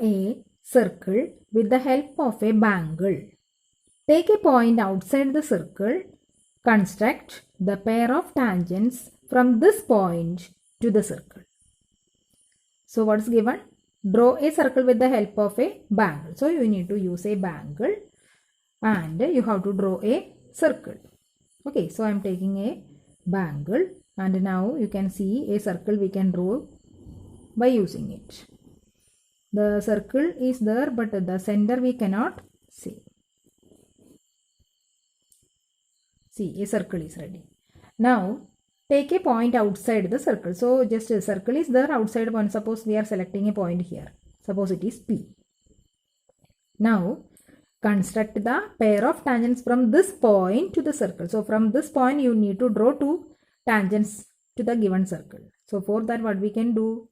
a circle with the help of a bangle. Take a point outside the circle. Construct the pair of tangents from this point to the circle. So what's given? Draw a circle with the help of a bangle. So you need to use a bangle and you have to draw a circle. Okay, so I'm taking a bangle and now you can see a circle we can draw by using it. The circle is there but the center we cannot see. See, a circle is ready. Now take a point outside the circle. So just a circle is there outside one. Suppose we are selecting a point here. Suppose it is P. Now construct the pair of tangents from this point to the circle. So from this point you need to draw two tangents to the given circle. So for that what we can do?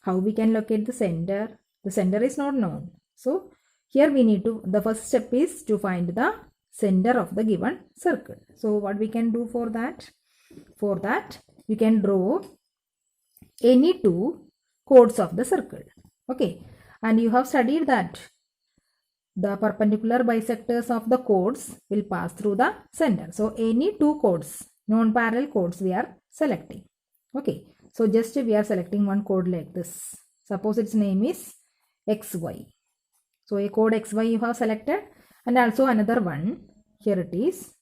How we can locate the center? The center is not known. So here we need to, the first step is to find the center of the given circle. So what we can do for that? For that you can draw any two chords of the circle. Okay, and you have studied that the perpendicular bisectors of the chords will pass through the center. So any two chords, non-parallel chords we are selecting. Okay, so just we are selecting one chord like this. Suppose its name is XY. So a chord XY you have selected and also another one. Here it is.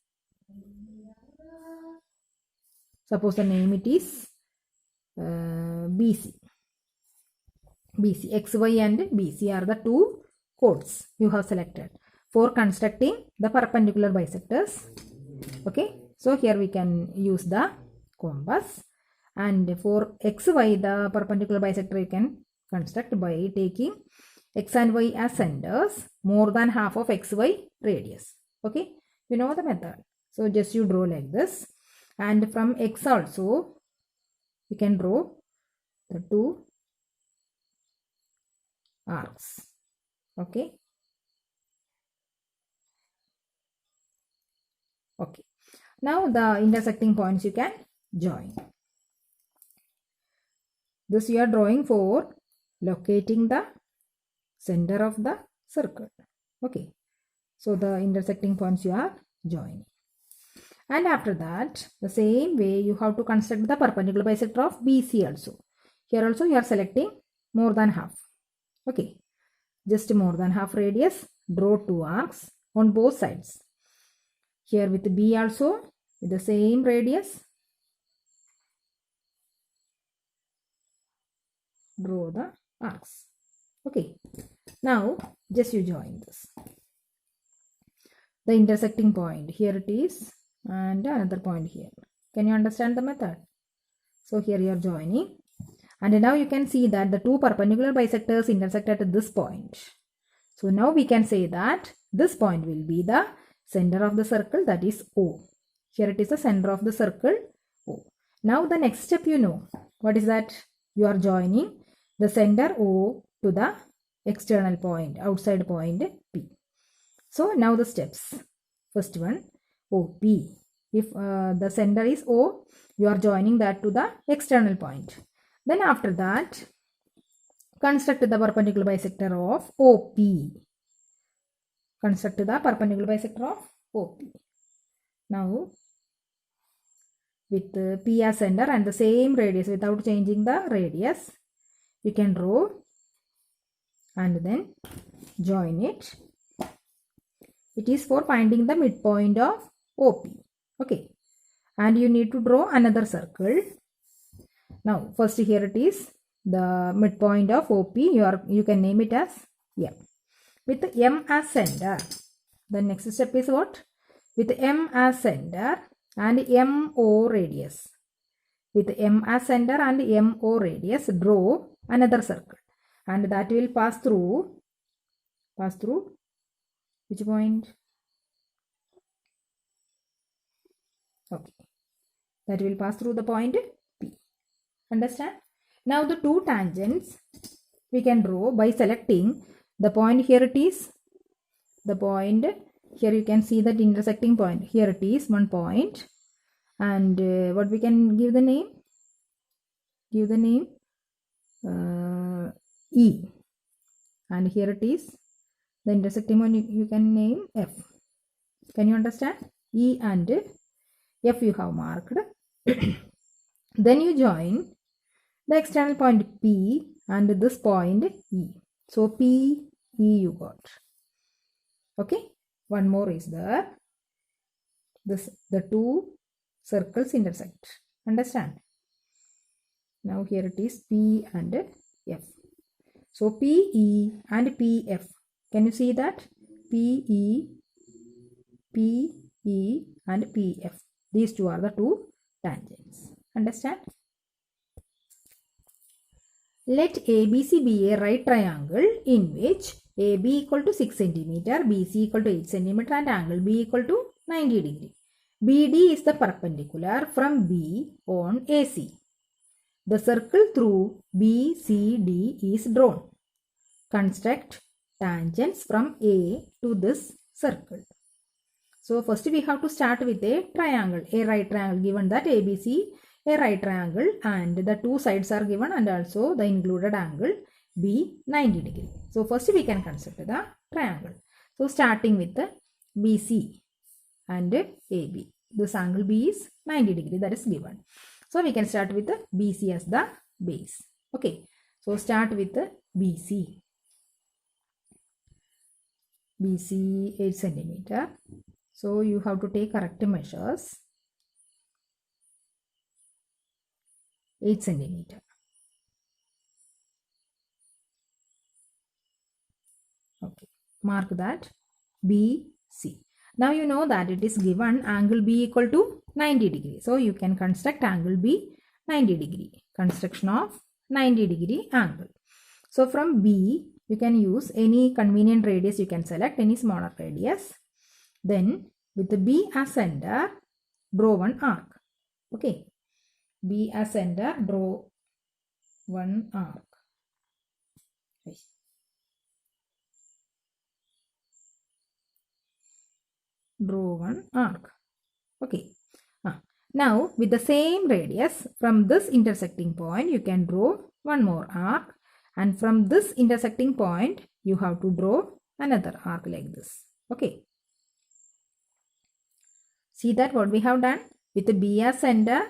Suppose the name it is BC. BC, XY and BC are the two chords you have selected for constructing the perpendicular bisectors. Okay, so here we can use the compass, and for XY the perpendicular bisector you can construct by taking X and Y as centers more than half of XY radius. Okay, you know the method. So just you draw like this, and from X also you can draw the two arcs. Okay. Okay. Now the intersecting points you can join. This you are drawing for locating the center of the circle. Okay. So the intersecting points you are joining. And after that, the same way you have to construct the perpendicular bisector of BC also. Here also you are selecting more than half. Okay. Just more than half radius, draw two arcs on both sides. Here with B also with the same radius, draw the arcs. Okay, now just you join this. The intersecting point, here it is, and another point here. Can you understand the method? So here you are joining. And now you can see that the two perpendicular bisectors intersect at this point. So now we can say that this point will be the center of the circle, that is O. Here it is the center of the circle O. Now the next step you know. What is that? You are joining the center O to the external point, outside point P. So now the steps. First one, OP. If the center is O, you are joining that to the external point. Then after that, construct the perpendicular bisector of OP. Construct the perpendicular bisector of OP. Now, with P as center and the same radius without changing the radius, you can draw and then join it. It is for finding the midpoint of OP. Okay. And you need to draw another circle. Now, first here it is the midpoint of OP. You can name it as M. With M as center. The next step is what? With M as center and MO radius. With M as center and MO radius, draw another circle. And that will pass through which point? Okay. That will pass through the point P. Understand? Now the two tangents we can draw by selecting the point. Here it is. The point. Here you can see that intersecting point. Here it is one point. And what we can give the name? Give the name E. and here it is the intersecting one, you can name F. Can you understand? E and F you have marked. Then you join the external point P and this point E. So P, E you got. Okay. One more is there. The two circles intersect. Understand? Now here it is P and F. So PE and PF. Can you see that? PE, PE and PF. These two are the two tangents. Understand? Let ABC be a right triangle in which AB equal to 6 cm, BC equal to 8 cm and angle B equal to 90 degree. BD is the perpendicular from B on AC. The circle through BCD is drawn. Construct tangents from A to this circle. So first we have to start with a triangle, a right triangle, given that ABC, a right triangle, and the two sides are given and also the included angle B 90 degree. So first we can construct the triangle. So starting with the BC and AB. This angle B is 90 degree, that is given. So we can start with the BC as the base. Okay. So start with the BC. BC 8 cm. So you have to take correct measures. 8 cm. Okay. Mark that BC. Now you know that it is given angle B equal to 90 degree. So you can construct angle B 90 degree. Construction of 90 degree angle. So from B you can use any convenient radius, you can select any smaller radius. Then with the B as center, draw one arc. Okay. B as center, draw one arc. Draw one arc. Okay. Now with the same radius from this intersecting point you can draw one more arc, and from this intersecting point you have to draw another arc like this. Okay. See that what we have done? With the B as center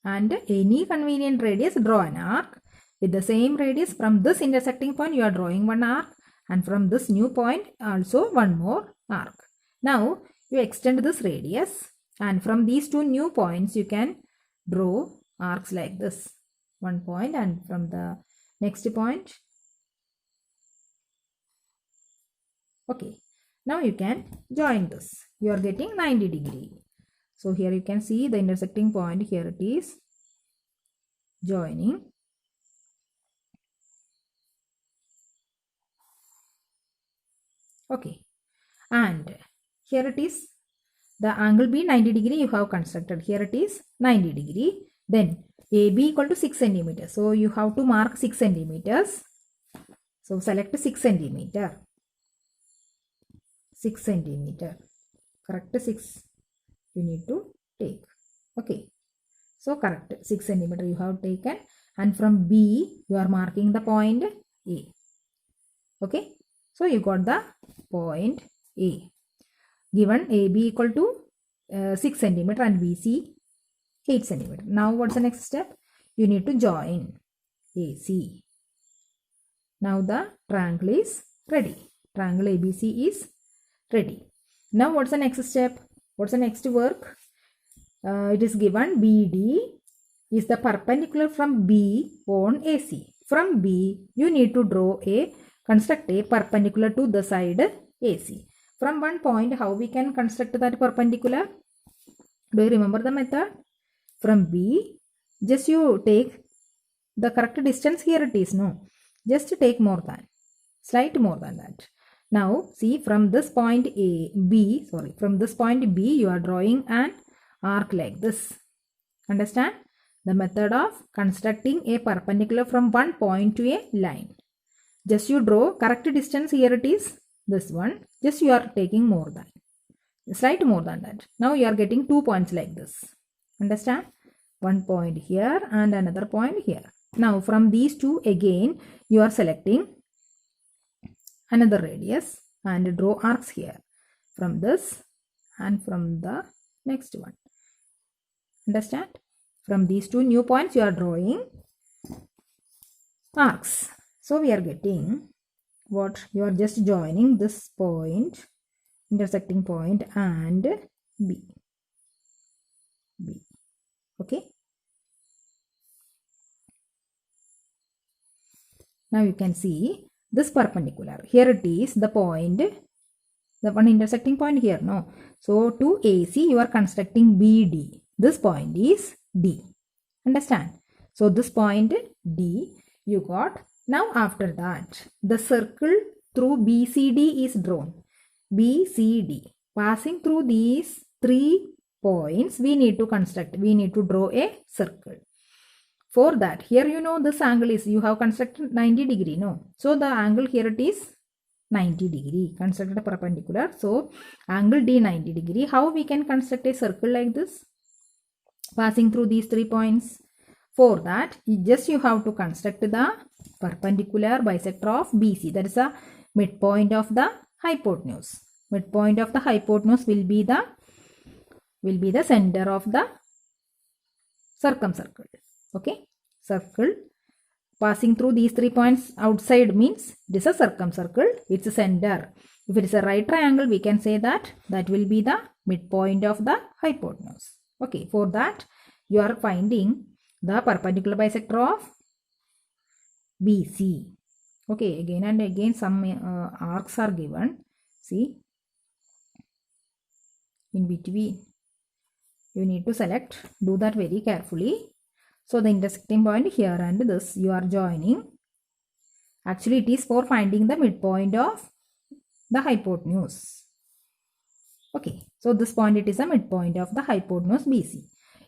and any convenient radius, draw an arc. With the same radius from this intersecting point you are drawing one arc, and from this new point also one more arc. Now you extend this radius, and from these two new points you can draw arcs like this. One point, and from the next point. Okay. Now you can join this. You are getting 90 degree. So here you can see the intersecting point. Here it is joining. Okay. And here it is the angle B 90 degree you have constructed. Here it is 90 degree. Then AB equal to 6 centimeters. So you have to mark 6 centimeters. So select 6 centimeter. 6 centimeter. Correct 6 you need to take. Okay. So correct 6 centimeter you have taken, and from B you are marking the point A. Okay. So you got the point A. Given AB equal to 6 centimeter and BC 8 centimeter. Now what's the next step? You need to join AC. Now the triangle is ready. Triangle ABC is ready. Now what's the next step? What's the next work? It is given BD is the perpendicular from B on AC. From B you need to construct a perpendicular to the side AC. From one point, how we can construct that perpendicular? Do you remember the method? From B, just you take the correct distance. Here it is, no. Just take more than, slight more than that. Now, see from this point from this point B, you are drawing an arc like this. Understand? The method of constructing a perpendicular from one point to a line. Just you draw correct distance. Here it is. This one, just you are taking more than, slight more than that. Now you are getting 2 points like this. Understand? One point here and another point here. Now from these two again you are selecting another radius and draw arcs here from this and from the next one. Understand? From these two new points you are drawing arcs. So we are getting what? You are just joining this point, intersecting point, and B. Okay. Now you can see this perpendicular. Here it is the point, the one intersecting point here, no? So to AC you are constructing BD. This point is D. Understand? So this point D you got. Now after that, the circle through BCD is drawn. BCD. Passing through these 3 points, we need to draw a circle. For that, here you know this angle is, you have constructed 90 degree, no? So the angle here it is 90 degree, constructed a perpendicular. So angle D 90 degree. How we can construct a circle like this? Passing through these 3 points. For that, you have to construct the perpendicular bisector of BC. That is the midpoint of the hypotenuse. Midpoint of the hypotenuse will be the center of the circumcircle. Okay, circle passing through these 3 points outside means it is a circumcircle. Its a center. If it is a right triangle, we can say that will be the midpoint of the hypotenuse. Okay, for that you are finding the perpendicular bisector of BC. Okay, again and again some arcs are given. See, in between you need to select. Do that very carefully. So the intersecting point here and this you are joining. Actually it is for finding the midpoint of the hypotenuse. Okay, so this point it is the midpoint of the hypotenuse BC.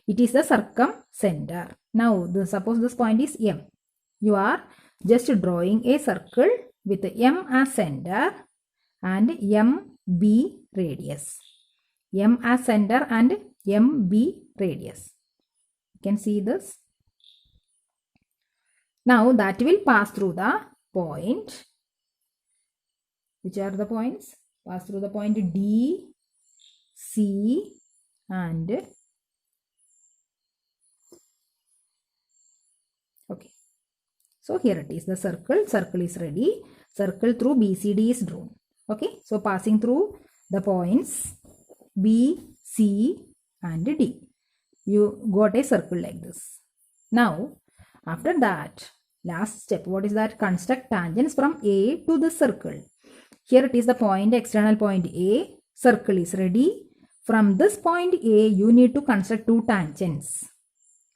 It is the circumcenter. Now suppose this point is M. You are just drawing a circle with M as center and MB radius. M as center and MB radius. You can see this. Now that will pass through the point. Which are the points? Pass through the point D, C and okay. So here it is the circle. Circle is ready. Circle through BCD is drawn. Okay. So passing through the points B, C and D. You got a circle like this. Now after that, last step, what is that? Construct tangents from A to the circle. Here it is the point, external point A. Circle is ready. From this point A, you need to construct 2 tangents.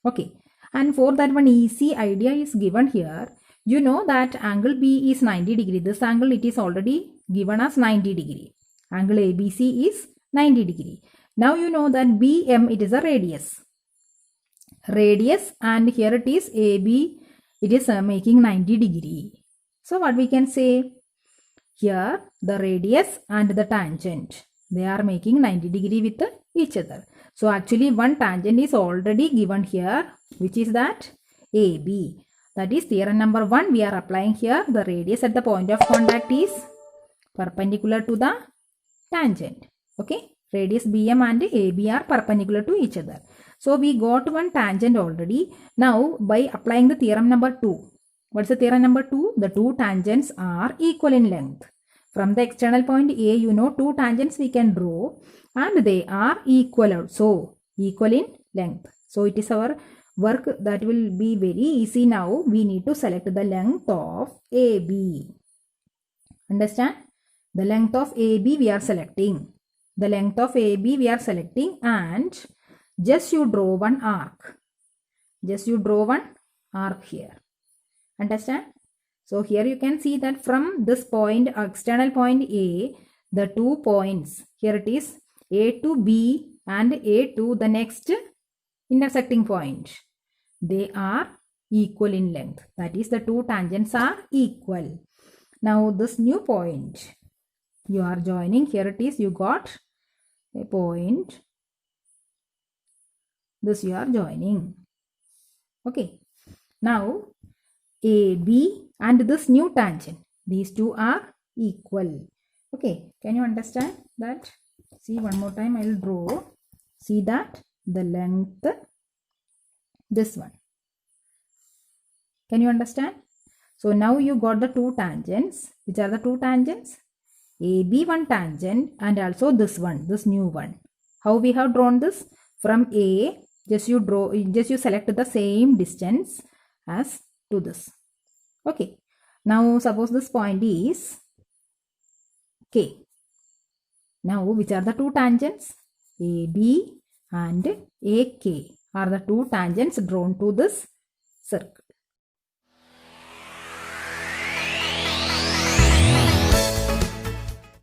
Okay. And for that one easy idea is given here. You know that angle B is 90 degree. This angle it is already given as 90 degree. Angle ABC is 90 degree. Now you know that BM it is a radius. Radius and here it is AB. It is making 90 degree. So what we can say? Here the radius and the tangent. They are making 90 degree with each other. So actually one tangent is already given here. Which is that? AB. That is theorem number 1 we are applying here. The radius at the point of contact is perpendicular to the tangent. Okay. Radius BM and AB are perpendicular to each other. So we got one tangent already. Now by applying the theorem number 2. What's the theorem number 2? The 2 tangents are equal in length. From the external point A, you know 2 tangents we can draw and they are equal also. Equal in length. So it is our work that will be very easy now. We need to select the length of AB. Understand? The length of AB we are selecting. The length of AB we are selecting and just you draw one arc. Just you draw one arc here. Understand? So here you can see that from this point, external point A, the 2 points, here it is A to B and A to the next intersecting point. They are equal in length. That is the 2 tangents are equal. Now this new point you are joining, here it is, you got a point. This you are joining. Okay. Now AB and this new tangent. These two are equal. Okay, can you understand that? See, one more time I will draw. See that the length, this one. Can you understand? So now you got the two tangents. Which are the two tangents? AB1 tangent and also this one, this new one. How we have drawn this? From A, just you select the same distance as to this. Okay, now suppose this point is K. Now which are the two tangents? AB and AK are the two tangents drawn to this circle.